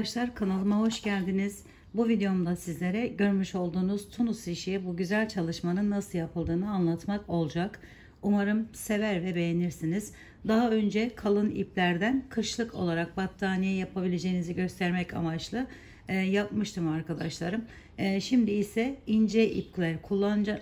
arkadaşlar, kanalıma hoş geldiniz. Bu videomda sizlere görmüş olduğunuz tunus işi, bu güzel çalışmanın nasıl yapıldığını anlatmak olacak. Umarım sever ve beğenirsiniz. Daha önce kalın iplerden kışlık olarak battaniye yapabileceğinizi göstermek amaçlı yapmıştım arkadaşlarım. Şimdi ise ince ipler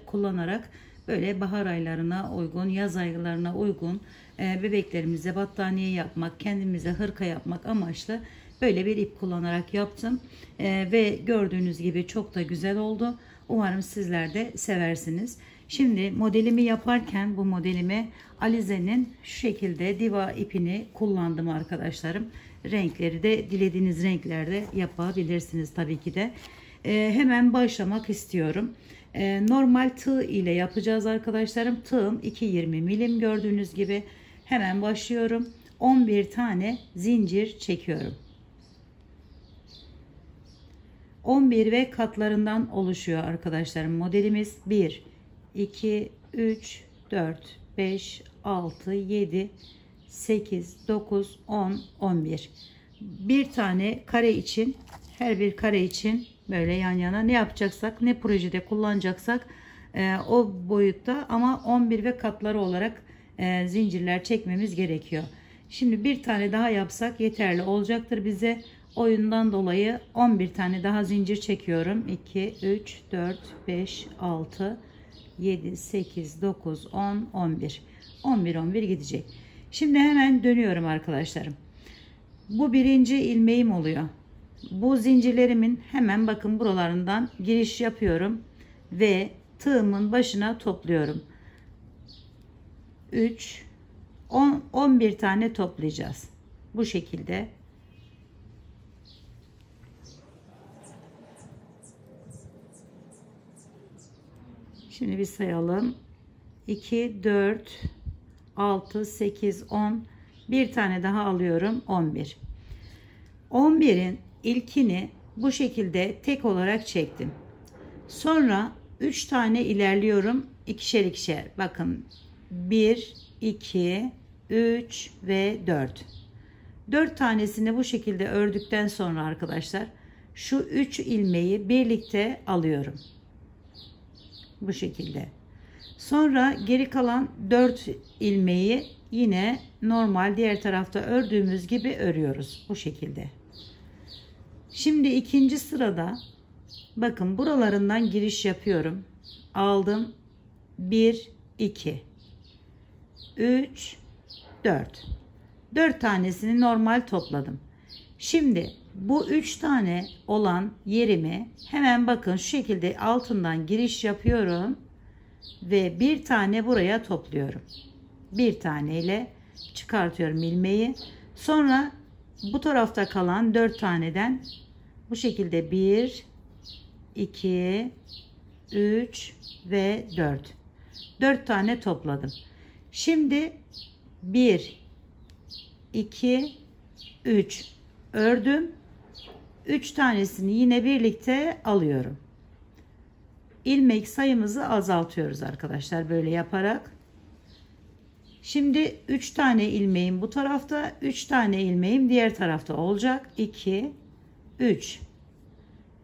kullanarak böyle bahar aylarına uygun, yaz aylarına uygun bebeklerimize battaniye yapmak, kendimize hırka yapmak amaçlı böyle bir ip kullanarak yaptım. Ve gördüğünüz gibi çok da güzel oldu. Umarım sizler de seversiniz. Şimdi modelimi yaparken bu modelimi Alize'nin şu şekilde diva ipini kullandım arkadaşlarım. Renkleri de dilediğiniz renklerde yapabilirsiniz tabii ki de. Hemen başlamak istiyorum. Normal tığ ile yapacağız arkadaşlarım. Tığım 2,20 milim gördüğünüz gibi. Hemen başlıyorum. 11 tane zincir çekiyorum. 11 ve katlarından oluşuyor arkadaşlarım modelimiz. 1 2 3 4 5 6 7 8 9 10 11. Bir tane kare için, her bir kare için böyle yan yana ne yapacaksak, ne projede kullanacaksak o boyutta ama 11 ve katları olarak zincirler çekmemiz gerekiyor. Şimdi bir tane daha yapsak yeterli olacaktır bize. Oyundan dolayı 11 tane daha zincir çekiyorum. 2 3 4 5 6 7 8 9 10 11. 11 gidecek. Şimdi hemen dönüyorum arkadaşlarım. Bu birinci ilmeğim oluyor. Bu zincirlerimin hemen bakın buralarından giriş yapıyorum ve tığımın başına topluyorum. 3 11 tane toplayacağız. Bu şekilde. Şimdi bir sayalım. 2 4 6 8 10. Bir tane daha alıyorum. 11. 11'in ilkini bu şekilde tek olarak çektim. Sonra 3 tane ilerliyorum. İkişer ikişer. Bakın 1 2 3 ve 4. 4 tanesini bu şekilde ördükten sonra arkadaşlar şu 3 ilmeği birlikte alıyorum. Bu şekilde. Sonra geri kalan 4 ilmeği yine normal diğer tarafta ördüğümüz gibi örüyoruz. Bu şekilde. Şimdi ikinci sırada bakın buralarından giriş yapıyorum. Aldım. 1 2 3 4. 4 tanesini normal topladım. Şimdi bu 3 tane olan yerimi hemen bakın şu şekilde altından giriş yapıyorum ve bir tane buraya topluyorum. Bir tane ile çıkartıyorum ilmeği. Sonra bu tarafta kalan 4 taneden bu şekilde 1 2 3 ve 4. 4 tane topladım. Şimdi 1 2 3 ördüm. 3 tanesini yine birlikte alıyorum. İlmek sayımızı azaltıyoruz arkadaşlar böyle yaparak. Şimdi 3 tane ilmeğim bu tarafta, 3 tane ilmeğim diğer tarafta olacak. 2 3.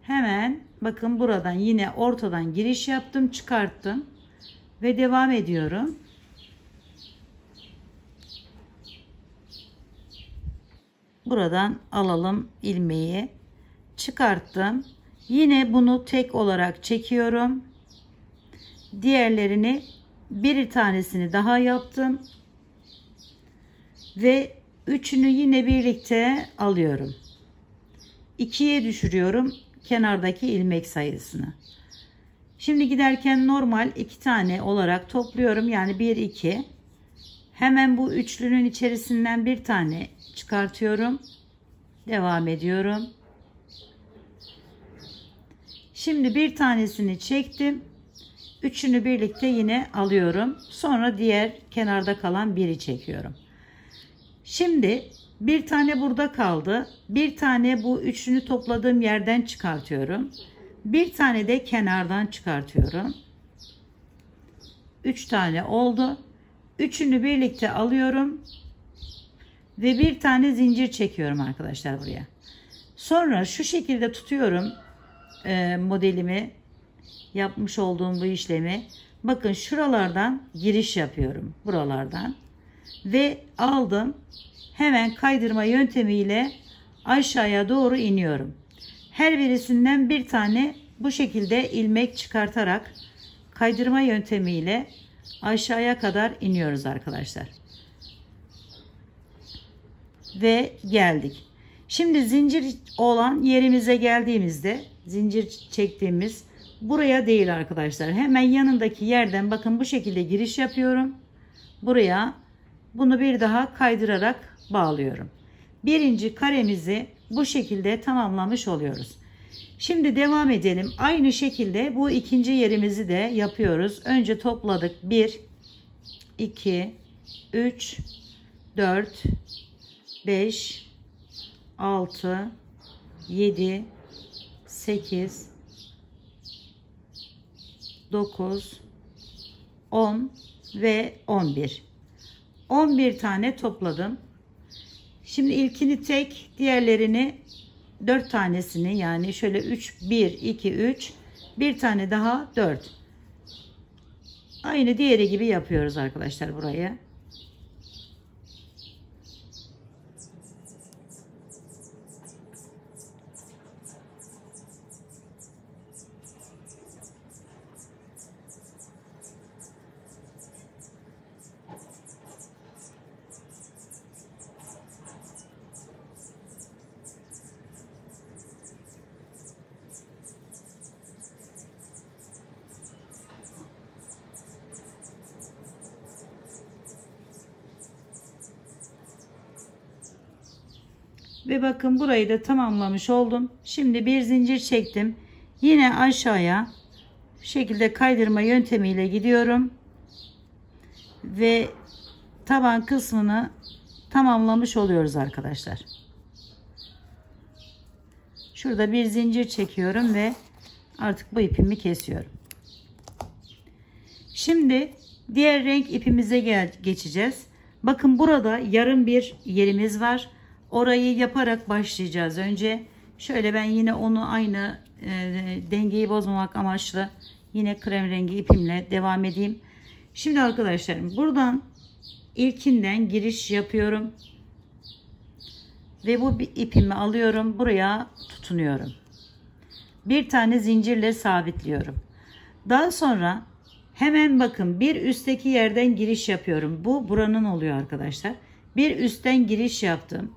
Hemen bakın buradan yine ortadan giriş yaptım, çıkarttım ve devam ediyorum. Buradan alalım ilmeği, çıkarttım. Yine bunu tek olarak çekiyorum. Diğerlerini bir tanesini daha yaptım. Ve üçünü yine birlikte alıyorum. 2'ye düşürüyorum kenardaki ilmek sayısını. Şimdi giderken normal 2 tane olarak topluyorum. Yani 1 2. Hemen bu üçlünün içerisinden bir tane çıkartıyorum. Devam ediyorum. Şimdi bir tanesini çektim. Üçünü birlikte yine alıyorum. Sonra diğer kenarda kalan biri çekiyorum. Şimdi bir tane burada kaldı. Bir tane bu üçünü topladığım yerden çıkartıyorum. Bir tane de kenardan çıkartıyorum. 3 tane oldu. Üçünü birlikte alıyorum. Ve bir tane zincir çekiyorum arkadaşlar buraya. Sonra şu şekilde tutuyorum modelimi, yapmış olduğum bu işlemi. Bakın şuralardan giriş yapıyorum, buralardan ve aldım, hemen kaydırma yöntemiyle aşağıya doğru iniyorum. Her birisinden bir tane bu şekilde ilmek çıkartarak kaydırma yöntemiyle aşağıya kadar iniyoruz arkadaşlar. Ve geldik. Şimdi zincir olan yerimize geldiğimizde, zincir çektiğimiz buraya değil arkadaşlar. Hemen yanındaki yerden bakın bu şekilde giriş yapıyorum. Buraya bunu bir daha kaydırarak bağlıyorum. Birinci karemizi bu şekilde tamamlamış oluyoruz. Şimdi devam edelim. Aynı şekilde bu ikinci yerimizi de yapıyoruz. Önce topladık. 1, 2, 3, 4, 5, 6, 7, 8, 9, 10 ve 11. 11 tane topladım. Şimdi ilkini tek, diğerlerini 4 tanesini, yani şöyle 3, 1, 2, 3, bir tane daha 4. Aynı diğeri gibi yapıyoruz arkadaşlar burayı. Ve bakın burayı da tamamlamış oldum. Şimdi bir zincir çektim. Yine aşağıya bu şekilde kaydırma yöntemiyle gidiyorum. Ve taban kısmını tamamlamış oluyoruz arkadaşlar. Şurada bir zincir çekiyorum ve artık bu ipimi kesiyorum. Şimdi diğer renk ipimize geçeceğiz. Bakın burada yarım bir yerimiz var. Orayı yaparak başlayacağız önce. Şöyle ben yine onu aynı dengeyi bozmamak amaçlı yine krem rengi ipimle devam edeyim. Şimdi arkadaşlarım buradan ilkinden giriş yapıyorum. Ve bu ipimi alıyorum. Buraya tutunuyorum. Bir tane zincirle sabitliyorum. Daha sonra hemen bakın bir üstteki yerden giriş yapıyorum. Bu buranın oluyor arkadaşlar. Bir üstten giriş yaptım.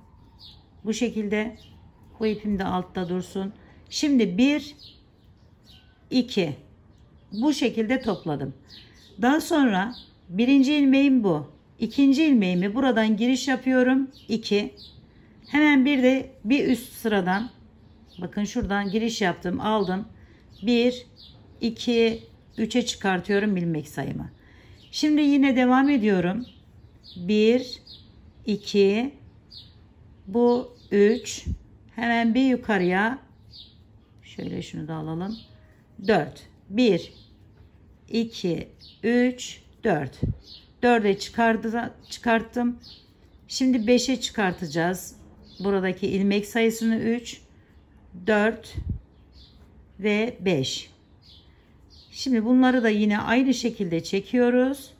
Bu şekilde bu ipim de altta dursun. Şimdi 1, 2 bu şekilde topladım. Daha sonra birinci ilmeğim bu. İkinci ilmeğimi buradan giriş yapıyorum. 2. Hemen bir de bir üst sıradan bakın şuradan giriş yaptım, aldım. 1, 2, 3'e çıkartıyorum ilmek sayımı. Şimdi yine devam ediyorum. 1, 2, bu 3, hemen bir yukarıya şöyle şunu da alalım. 4, 1, 2, 3, 4. 4'e çıkarttım. Şimdi 5'e çıkartacağız. Buradaki ilmek sayısını 3, 4 ve 5. Şimdi bunları da yine aynı şekilde çekiyoruz.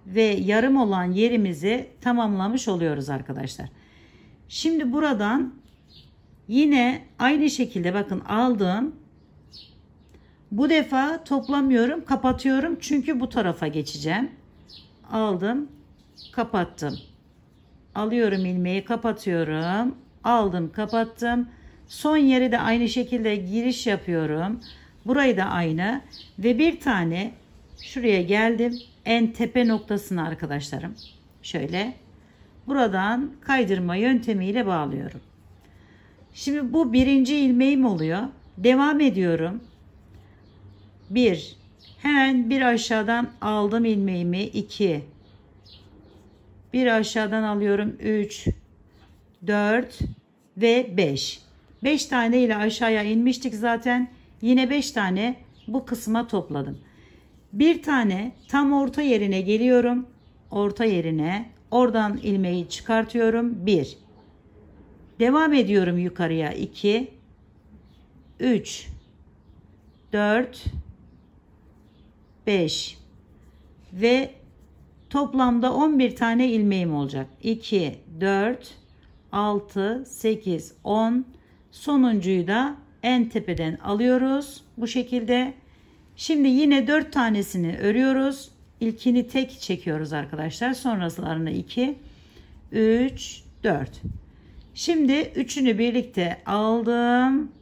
Ve yarım olan yerimizi tamamlamış oluyoruz arkadaşlar. Şimdi buradan yine aynı şekilde bakın aldım. Bu defa toplamıyorum, kapatıyorum. Çünkü bu tarafa geçeceğim. Aldım, kapattım. Alıyorum ilmeği, kapatıyorum. Aldım, kapattım. Son yeri de aynı şekilde giriş yapıyorum. Burayı da aynı. Ve bir tane şuraya geldim. En tepe noktasına arkadaşlarım. Şöyle. Buradan kaydırma yöntemiyle bağlıyorum. Şimdi bu birinci ilmeğim oluyor. Devam ediyorum. 1. Hemen bir aşağıdan aldım ilmeğimi. 2. Bir aşağıdan alıyorum. 3. 4 ve 5. 5 tane ile aşağıya inmiştik zaten. Yine 5 tane bu kısma topladım. Bir tane tam orta yerine geliyorum. Orta yerine oradan ilmeği çıkartıyorum. 1. Devam ediyorum yukarıya. 2, 3, 4, 5 ve toplamda 11 tane ilmeğim olacak. 2, 4, 6, 8, 10. Sonuncuyu da en tepeden alıyoruz. Bu şekilde. Şimdi yine 4 tanesini örüyoruz. İlkini tek çekiyoruz arkadaşlar. Sonraslarını 2, 3, 4. Şimdi üçünü birlikte aldım.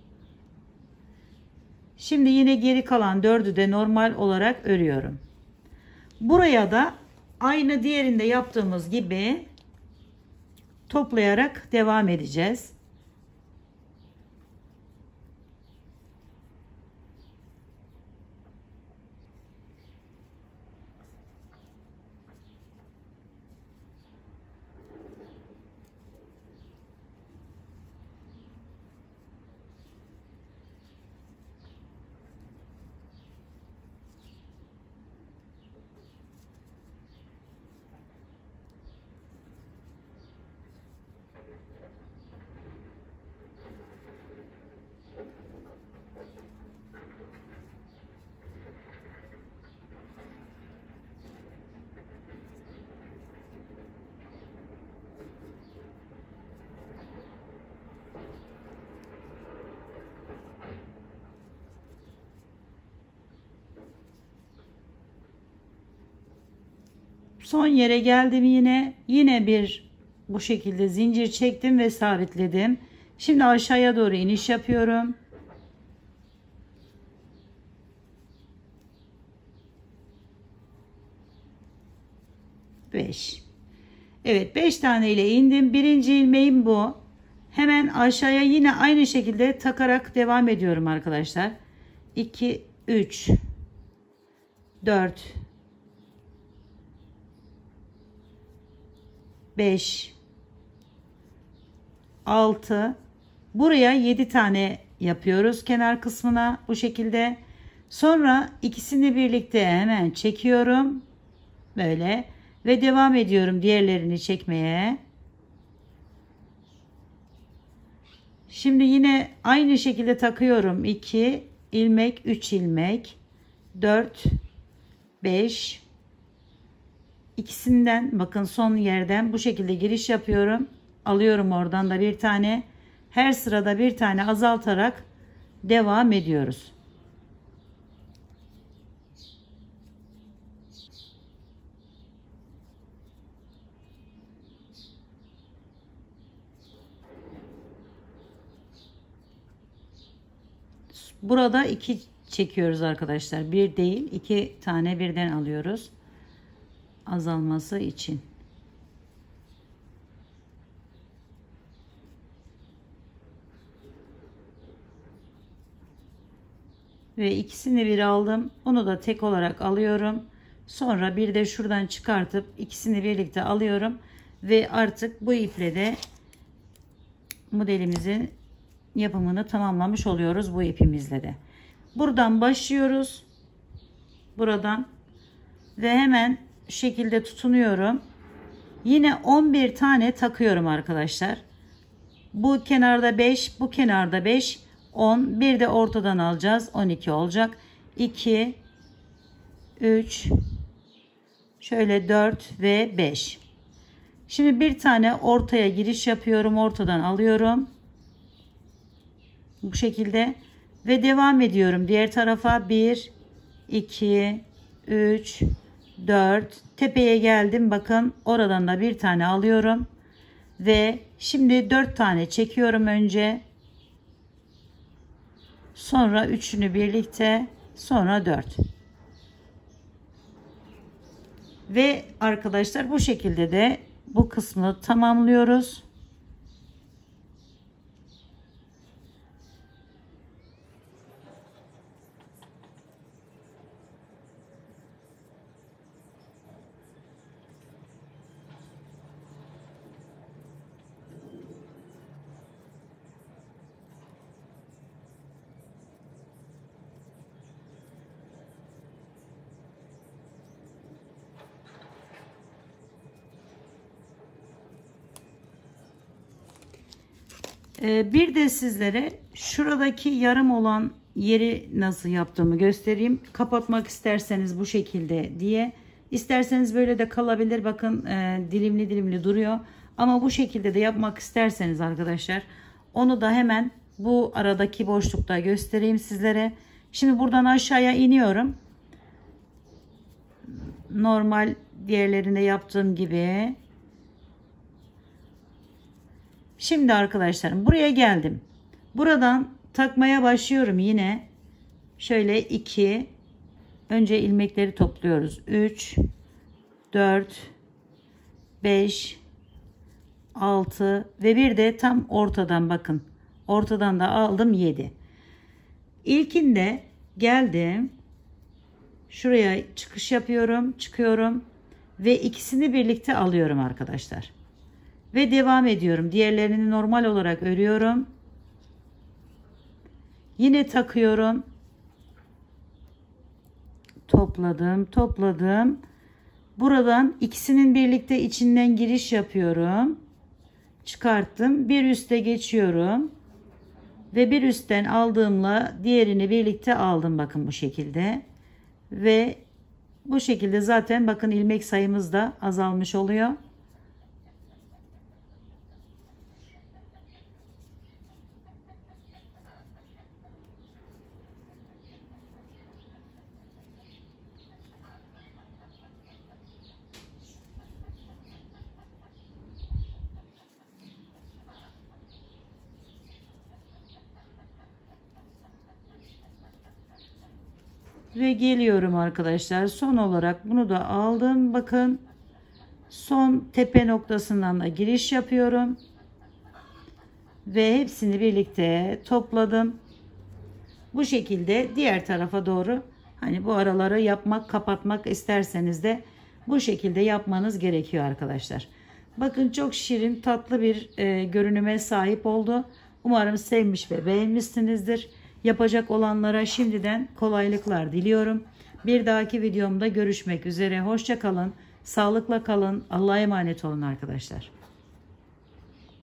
Şimdi yine geri kalan 4'ü de normal olarak örüyorum. Buraya da aynı diğerinde yaptığımız gibi toplayarak devam edeceğiz. Son yere geldim yine bir bu şekilde zincir çektim ve sabitledim. Şimdi aşağıya doğru iniş yapıyorum. Beş. Evet, 5 tane ile indim. Birinci ilmeğim bu. Hemen aşağıya yine aynı şekilde takarak devam ediyorum arkadaşlar. 2, 3, 4, 5, 6, buraya 7 tane yapıyoruz kenar kısmına bu şekilde. Sonra ikisini birlikte hemen çekiyorum böyle ve devam ediyorum diğerlerini çekmeye. Şimdi yine aynı şekilde takıyorum. 2 ilmek, 3 ilmek, 4, 5, İkisinden bakın son yerden bu şekilde giriş yapıyorum. Alıyorum oradan da bir tane. Her sırada bir tane azaltarak devam ediyoruz. Burada 2 çekiyoruz arkadaşlar. Bir değil, 2 tane birden alıyoruz. Azalması için. Ve ikisini bir aldım. Onu da tek olarak alıyorum. Sonra bir de şuradan çıkartıp ikisini birlikte alıyorum. Ve artık bu iple de modelimizin yapımını tamamlamış oluyoruz bu ipimizle de. Buradan başlıyoruz. Buradan ve hemen şekilde tutunuyorum. Yine 11 tane takıyorum arkadaşlar. Bu kenarda 5, bu kenarda 5, 10. Bir de ortadan alacağız. 12 olacak. 2, 3, şöyle 4 ve 5. Şimdi bir tane ortaya giriş yapıyorum. Ortadan alıyorum. Bu şekilde ve devam ediyorum. Diğer tarafa 1, 2, 3, 4. Tepeye geldim. Bakın oradan da bir tane alıyorum. Ve şimdi 4 tane çekiyorum önce. Sonra üçünü birlikte. Sonra 4. Ve arkadaşlar bu şekilde de bu kısmı tamamlıyoruz. Bir de sizlere şuradaki yarım olan yeri nasıl yaptığımı göstereyim. Kapatmak isterseniz bu şekilde diye. İsterseniz böyle de kalabilir. Bakın dilimli dilimli duruyor. Ama bu şekilde de yapmak isterseniz arkadaşlar, onu da hemen bu aradaki boşlukta göstereyim sizlere. Şimdi buradan aşağıya iniyorum. Normal diğerlerinde yaptığım gibi. Şimdi arkadaşlarım buraya geldim. Buradan takmaya başlıyorum yine. Şöyle 2. Önce ilmekleri topluyoruz. 3, 4, 5, 6 ve bir de tam ortadan bakın. Ortadan da aldım 7. İlkinde geldim. Şuraya çıkış yapıyorum. Çıkıyorum. Ve ikisini birlikte alıyorum arkadaşlar. Ve devam ediyorum. Diğerlerini normal olarak örüyorum. Yine takıyorum. Topladım. Buradan ikisinin birlikte içinden giriş yapıyorum. Çıkarttım. Bir üste geçiyorum. Ve bir üstten aldığımla diğerini birlikte aldım. Bakın bu şekilde. Ve bu şekilde zaten bakın ilmek sayımız da azalmış oluyor. Ve geliyorum arkadaşlar. Son olarak bunu da aldım. Bakın son tepe noktasından da giriş yapıyorum. Ve hepsini birlikte topladım. Bu şekilde diğer tarafa doğru, hani bu araları yapmak, kapatmak isterseniz de bu şekilde yapmanız gerekiyor arkadaşlar. Bakın çok şirin, tatlı bir görünüme sahip oldu. Umarım sevmiş ve beğenmişsinizdir. Yapacak olanlara şimdiden kolaylıklar diliyorum. Bir dahaki videomda görüşmek üzere. Hoşça kalın, sağlıkla kalın. Allah'a emanet olun arkadaşlar.